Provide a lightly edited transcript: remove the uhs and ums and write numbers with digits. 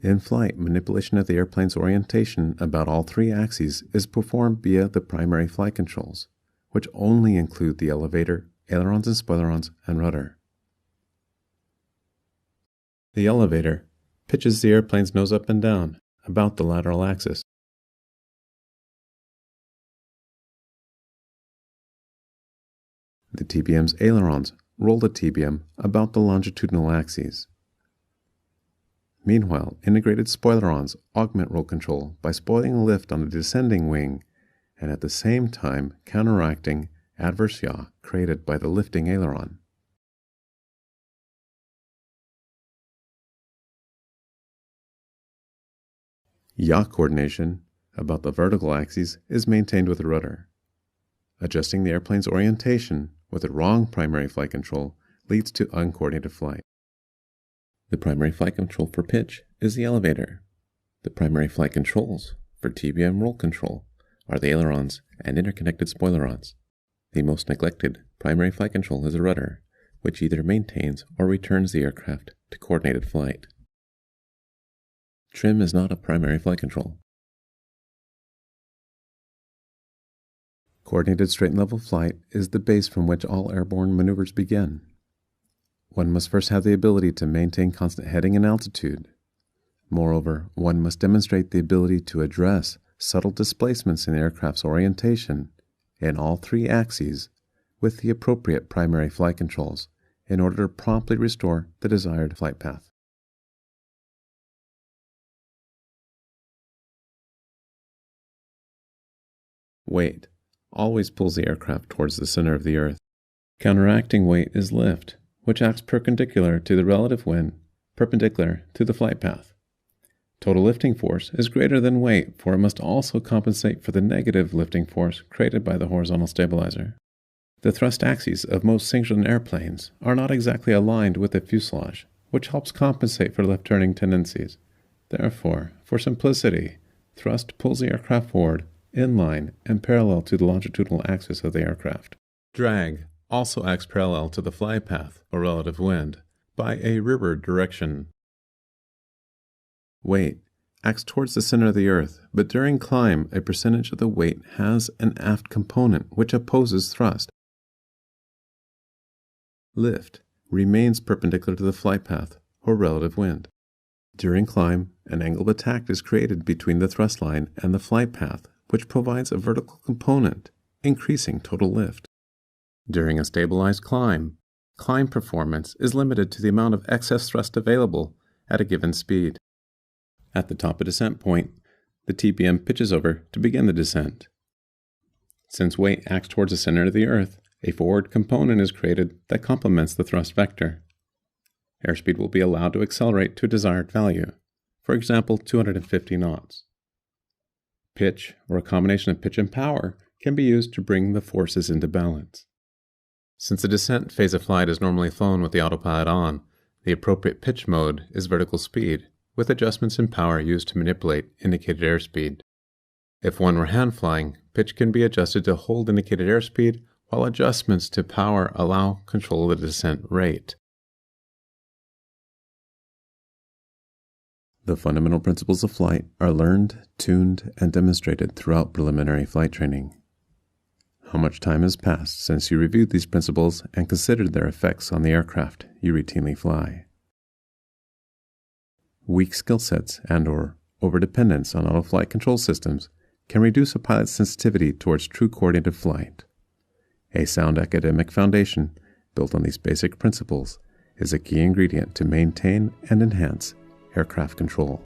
In flight, manipulation of the airplane's orientation about all three axes is performed via the primary flight controls, which only include the elevator, ailerons and spoilerons, and rudder. The elevator pitches the airplane's nose up and down about the lateral axis. The TBM's ailerons roll the TBM about the longitudinal axes. Meanwhile, integrated spoilerons augment roll control by spoiling the lift on the descending wing and at the same time counteracting adverse yaw created by the lifting aileron. Yaw coordination about the vertical axes is maintained with the rudder. Adjusting the airplane's orientation with the wrong primary flight control leads to uncoordinated flight. The primary flight control for pitch is the elevator. The primary flight controls for TBM roll control are the ailerons and interconnected spoilerons. The most neglected primary flight control is the rudder, which either maintains or returns the aircraft to coordinated flight. Trim is not a primary flight control. Coordinated straight and level flight is the base from which all airborne maneuvers begin. One must first have the ability to maintain constant heading and altitude. Moreover, one must demonstrate the ability to address subtle displacements in the aircraft's orientation in all three axes with the appropriate primary flight controls in order to promptly restore the desired flight path. Weight always pulls the aircraft towards the center of the Earth. Counteracting weight is lift, which acts perpendicular to the relative wind, perpendicular to the flight path. Total lifting force is greater than weight, for it must also compensate for the negative lifting force created by the horizontal stabilizer. The thrust axes of most Singleton airplanes are not exactly aligned with the fuselage, which helps compensate for left-turning tendencies. Therefore, for simplicity, thrust pulls the aircraft forward in line and parallel to the longitudinal axis of the aircraft. Drag also acts parallel to the flight path or relative wind by a rearward direction. Weight acts towards the center of the Earth, but during climb, a percentage of the weight has an aft component which opposes thrust. Lift remains perpendicular to the flight path or relative wind. During climb, an angle of attack is created between the thrust line and the flight path, which provides a vertical component, increasing total lift. During a stabilized climb performance is limited to the amount of excess thrust available at a given speed. At the top of descent point, the TBM pitches over to begin the descent. Since weight acts towards the center of the Earth, a forward component is created that complements the thrust vector. Airspeed will be allowed to accelerate to a desired value, for example 250 knots. Pitch, or a combination of pitch and power, can be used to bring the forces into balance. Since the descent phase of flight is normally flown with the autopilot on, the appropriate pitch mode is vertical speed, with adjustments in power used to manipulate indicated airspeed. If one were hand flying, pitch can be adjusted to hold indicated airspeed, while adjustments to power allow control of the descent rate. The fundamental principles of flight are learned, tuned, and demonstrated throughout preliminary flight training. How much time has passed since you reviewed these principles and considered their effects on the aircraft you routinely fly? Weak skill sets and/or overdependence on auto-flight control systems can reduce a pilot's sensitivity towards true coordinated flight. A sound academic foundation built on these basic principles is a key ingredient to maintain and enhance aircraft control.